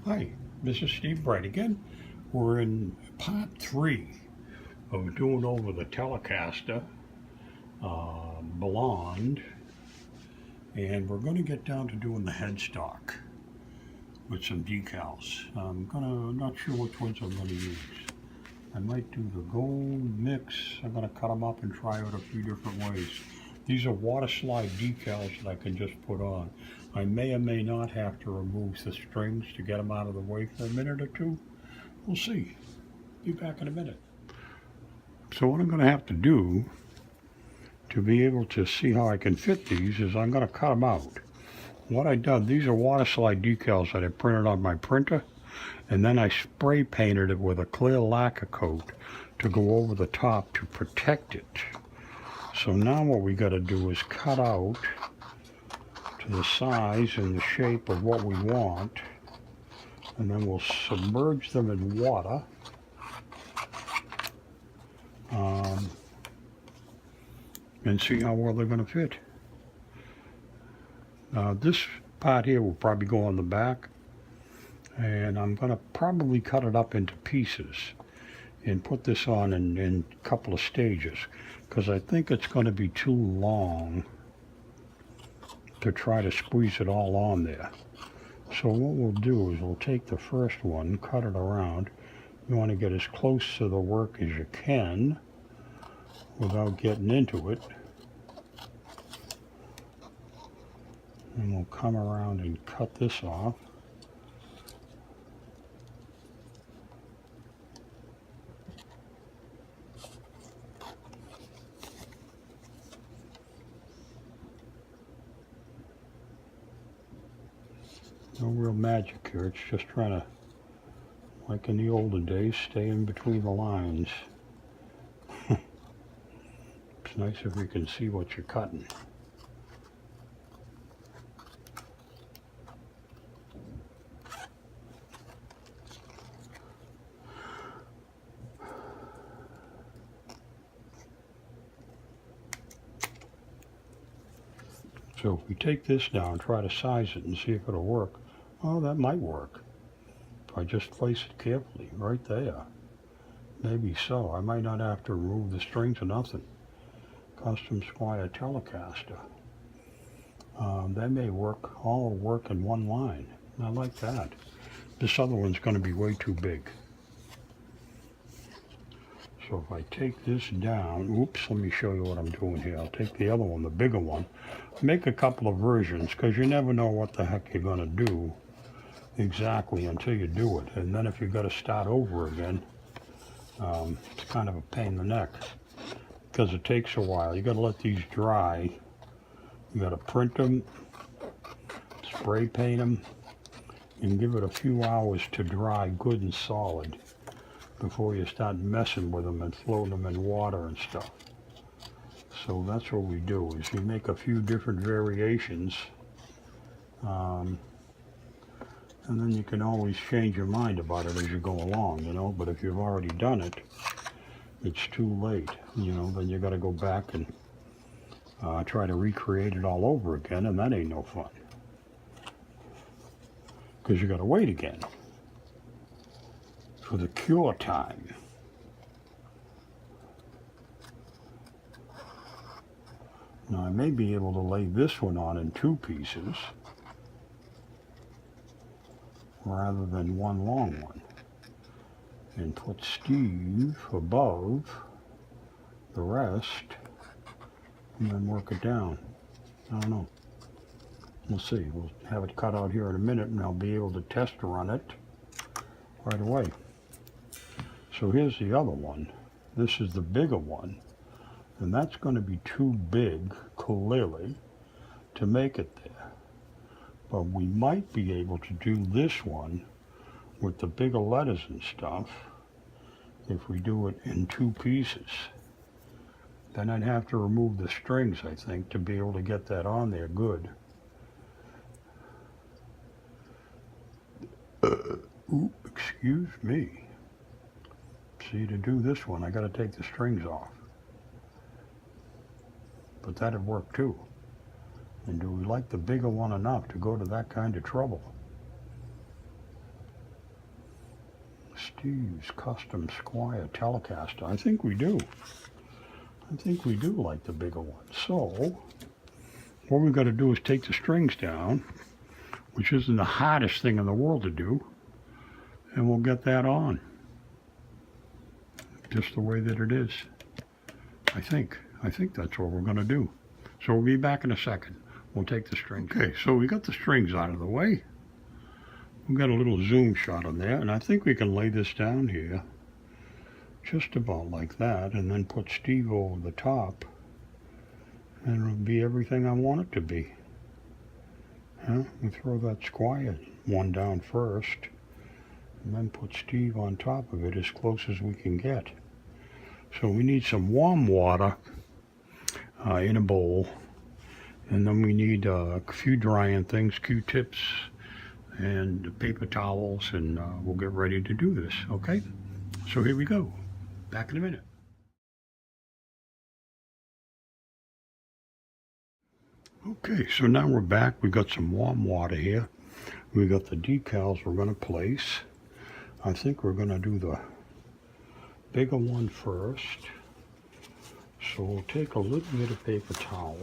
Hi, this is Steve Bright again. We're in part 3 of doing over the Telecaster Blonde, and we're going to get down to doing the headstock with some decals. Not sure which ones I'm going to use. I might do the gold mix. I'm going to cut them up and try out a few different ways. These are water slide decals that I can just put on. I may or may not have to remove the strings to get them out of the way for a minute or two. We'll see. Be back in a minute. So what I'm going to have to do to be able to see how I can fit these is I'm going to cut them out. What I done, these are water slide decals that I printed on my printer, and then I spray painted it with a clear lacquer coat to go over the top to protect it. So now what we got to do is cut out to the size and the shape of what we want, and then we'll submerge them in water. And see how well they're going to fit. This part here will probably go on the back, and I'm going to probably cut it up into pieces and put this on in a couple of stages, because I think it's going to be too long to try to squeeze it all on there. So what we'll do is we'll take the first one, cut it around. You want to get as close to the work as you can without getting into it. And we'll come around and cut this off. No real magic here, it's just trying to, like in the olden days, stay in between the lines. It's nice if you can see what you're cutting. So if we take this down, try to size it and see if it'll work. Oh, that might work. If I just place it carefully, right there. Maybe so. I might not have to remove the strings or nothing. Custom Squire Telecaster. That may work, all work in one line. I like that. This other one's going to be way too big. So if I take this down, oops, let me show you what I'm doing here. I'll take the other one, the bigger one, make a couple of versions, because you never know what the heck you're going to do exactly until you do it. And then if you've got to start over again, it's kind of a pain in the neck, because it takes a while. You got to let these dry. You got to print them, spray paint them, and give it a few hours to dry good and solid before you start messing with them and floating them in water and stuff. So that's what we do, is you make a few different variations, and then you can always change your mind about it as you go along, you know. But if you've already done it, it's too late, you know. Then you got to go back and try to recreate it all over again, and that ain't no fun, because you got to wait again for the cure time. Now I may be able to lay this one on in two pieces rather than one long one, and put Steve above the rest, and then work it down. I don't know. We'll see. We'll have it cut out here in a minute, and I'll be able to test run it right away. So here's the other one. This is the bigger one, and that's going to be too big, clearly, to make it there. But we might be able to do this one with the bigger letters and stuff if we do it in two pieces. Then I'd have to remove the strings, I think, to be able to get that on there good. Ooh, excuse me. See, to do this one, I got to take the strings off. But that'd work too. And do we like the bigger one enough to go to that kind of trouble? Steve's Custom Squire Telecaster. I think we do. I think we do like the bigger one. So, what we've got to do is take the strings down, which isn't the hardest thing in the world to do, and we'll get that on. Just the way that it is. I think that's what we're going to do. So we'll be back in a second. We'll take the strings. Okay, so we got the strings out of the way. We've got a little zoom shot on there, and I think we can lay this down here just about like that, and then put Steve over the top, and it'll be everything I want it to be. We throw that Squire one down first, and then put Steve on top of it as close as we can get. So we need some warm water in a bowl, and then we need a few drying things, Q-tips and paper towels, and we'll get ready to do this, okay? So here we go. Back in a minute. Okay, so now we're back. We've got some warm water here. We've got the decals we're going to place. I think we're going to do the bigger one first. So we'll take a little bit of paper towel.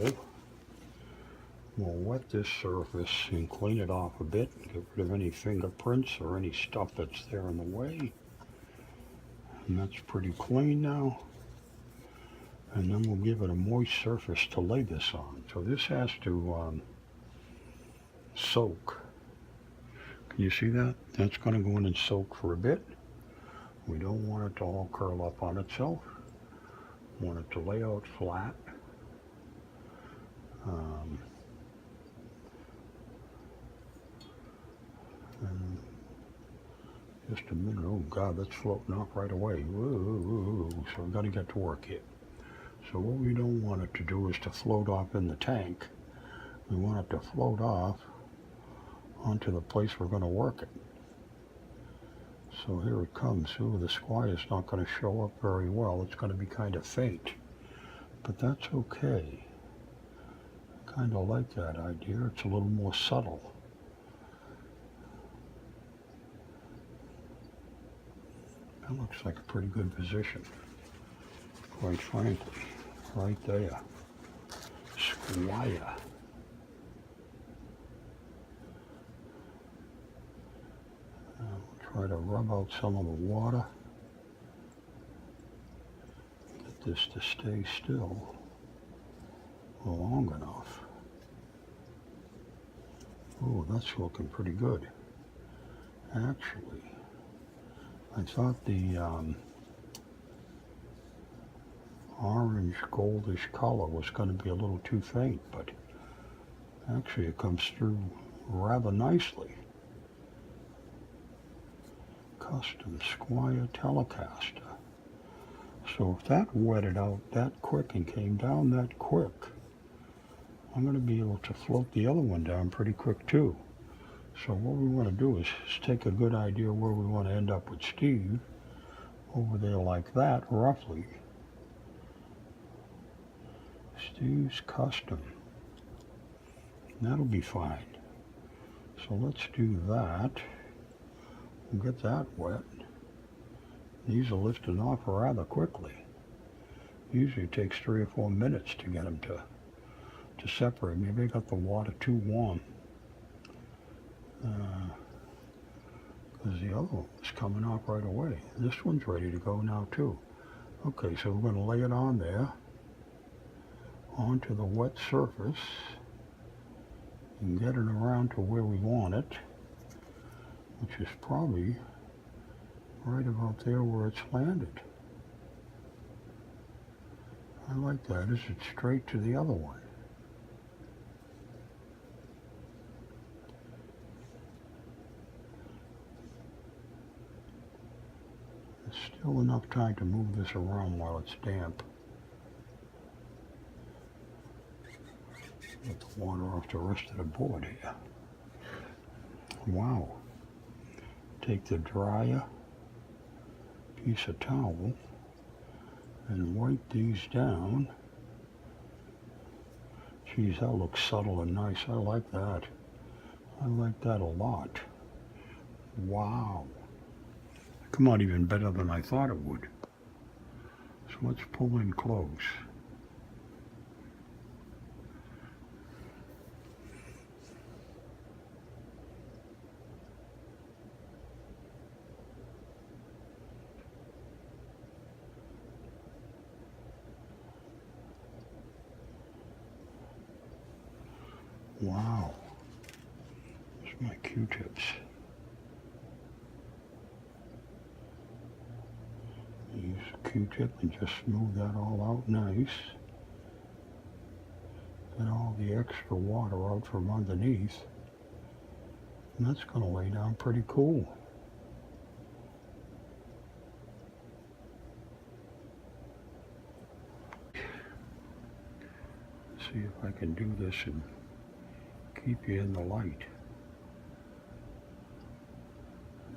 We'll wet this surface and clean it off a bit. Get rid of any fingerprints or any stuff that's there in the way. And that's pretty clean now. And then we'll give it a moist surface to lay this on. So this has to soak. Can you see that? That's going to go in and soak for a bit. We don't want it to all curl up on itself. We want it to lay out flat. And just a minute. Oh God, that's floating off right away. Whoa. So we've got to get to work here. So what we don't want it to do is to float off in the tank. We want it to float off onto the place we're going to work it. So here it comes. Ooh, the Squire's not going to show up very well. It's going to be kind of faint. But that's okay. I kind of like that idea. It's a little more subtle. That looks like a pretty good position, quite frankly. Right there. Squire. We'll try to rub out some of the water. Get this to stay still long enough. Oh, that's looking pretty good. Actually, I thought the orange goldish color was going to be a little too faint, but actually it comes through rather nicely. Custom Squire Telecaster. So if that wetted out that quick and came down that quick, I'm going to be able to float the other one down pretty quick too. So what we want to do is take a good idea where we want to end up with Steve, over there like that, roughly. Steve's Custom. That'll be fine. So let's do that. We'll get that wet. These are lifting off rather quickly. Usually it takes 3 or 4 minutes to get them to separate. Maybe I got the water too warm. Because the other one was coming off right away. This one's ready to go now too. Okay, so we're going to lay it on there, onto the wet surface, and get it around to where we want it, which is probably right about there where it's landed. I like that. Is it straight to the other one? There's still enough time to move this around while it's damp. Get the water off the rest of the board here. Wow. Take the drier piece of towel and wipe these down. Geez, that looks subtle and nice. I like that. I like that a lot. Wow. come out even better than I thought it would. So let's pull in close. Wow. There's my Q-tips. Use a Q-tip and just smooth that all out nice. Get all the extra water out from underneath. And that's going to lay down pretty cool. See if I can do this and keep you in the light.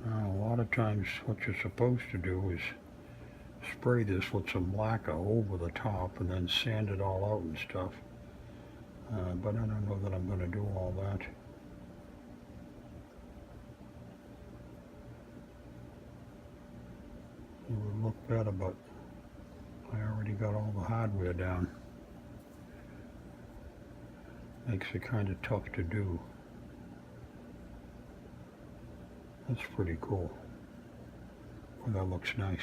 Now, a lot of times what you're supposed to do is spray this with some lacquer over the top and then sand it all out and stuff. But I don't know that I'm going to do all that. It would look better, but I already got all the hardware down. Makes it kind of tough to do. That's pretty cool. Well, that looks nice.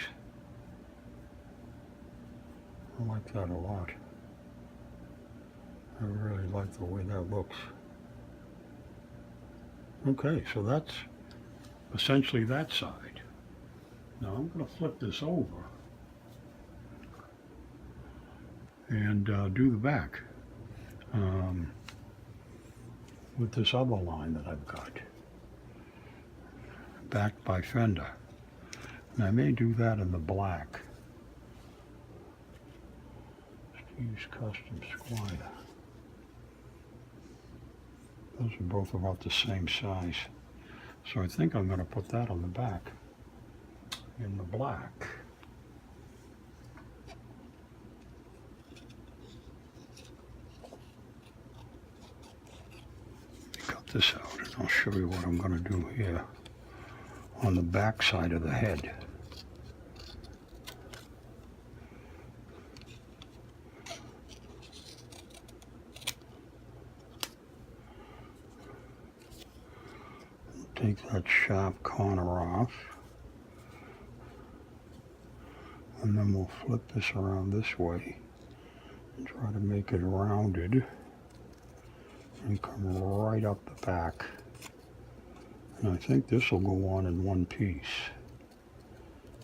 I like that a lot. I really like the way that looks. Okay, so that's essentially that side. Now I'm going to flip this over and do the back with this other line that I've got, backed by Fender. And I may do that in the black. Just use custom squire. Those are both about the same size. So I think I'm going to put that on the back in the black. Cut this out and I'll show you what I'm going to do here on the back side of the head. Take that sharp corner off, and then we'll flip this around this way and try to make it rounded and come right up the back. And I think this will go on in one piece,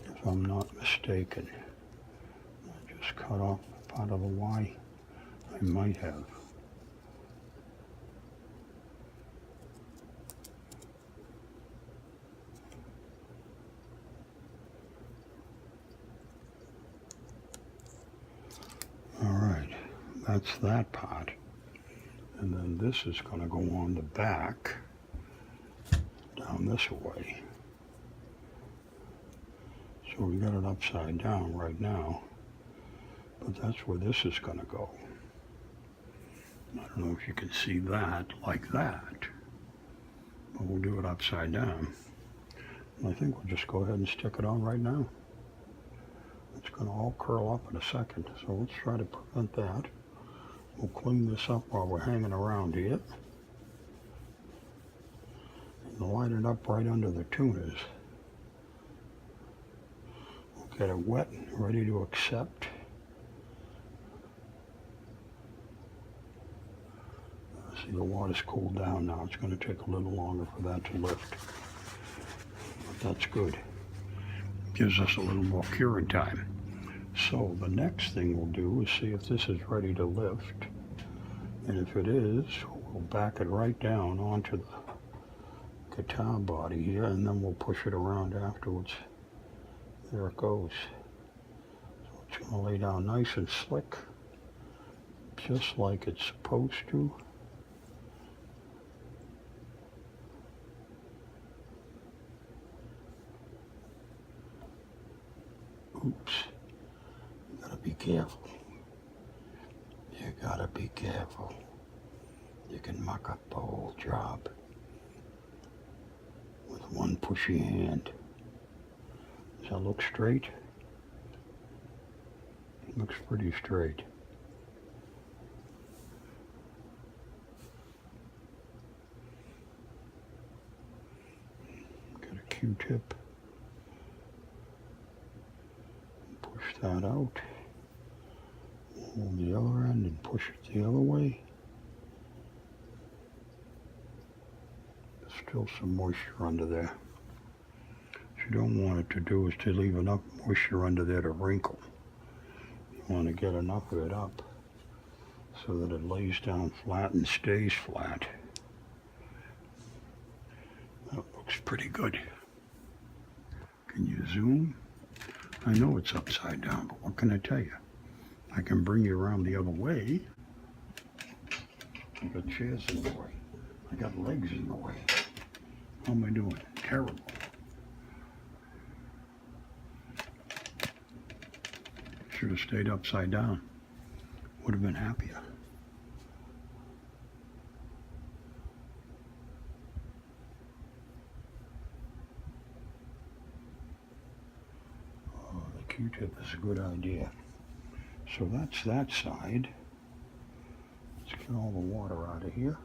if I'm not mistaken. I just cut off part of the Y I might have. Alright, that's that part. And then this is going to go on the back, down this way. So we got it upside down right now, but that's where this is going to go. I don't know if you can see that like that, but we'll do it upside down. And I think we'll just go ahead and stick it on right now. It's going to all curl up in a second, so let's try to prevent that. We'll clean this up while we're hanging around here. And line it up right under the tuners. We'll get it wet and ready to accept. See, the water's cooled down now. It's going to take a little longer for that to lift. But that's good. Gives us a little more curing time. So the next thing we'll do is see if this is ready to lift. And if it is, we'll back it right down onto the guitar body here, and then we'll push it around afterwards. There it goes. So it's going to lay down nice and slick, just like it's supposed to. Oops. You gotta be careful. You gotta be careful. You can muck up the whole job with one pushy hand. Does that look straight? Looks pretty straight. Got a Q-tip. Push that out. Hold the other end and push it the other way. Still some moisture under there. What you don't want it to do is to leave enough moisture under there to wrinkle. You want to get enough of it up so that it lays down flat and stays flat. That looks pretty good. Can you zoom? I know it's upside down, but what can I tell you? I can bring you around the other way. I got chairs in the way. I got legs in the way. How am I doing? Terrible. Should have stayed upside down. Would have been happier. Oh, the Q-tip is a good idea. So that's that side. Let's get all the water out of here.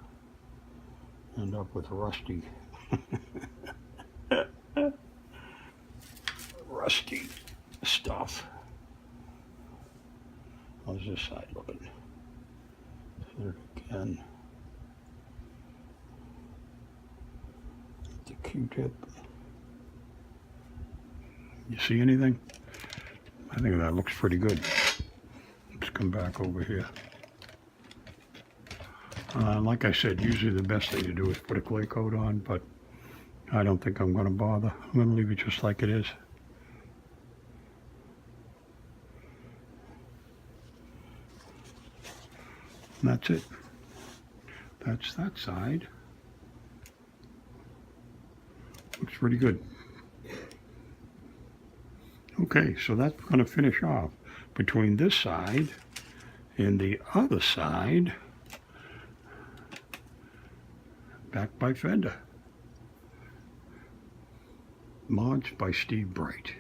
End up with rusty rusty stuff. How's this side looking? Hit it again. The Q-tip. You see anything? I think that looks pretty good. Let's come back over here. Like I said, usually the best thing to do is put a clay coat on, but I don't think I'm going to bother. I'm going to leave it just like it is. And that's it. That's that side. Looks pretty good. Okay, so that's going to finish off between this side and the other side. Backed by Fender. Mods by Steve Bright.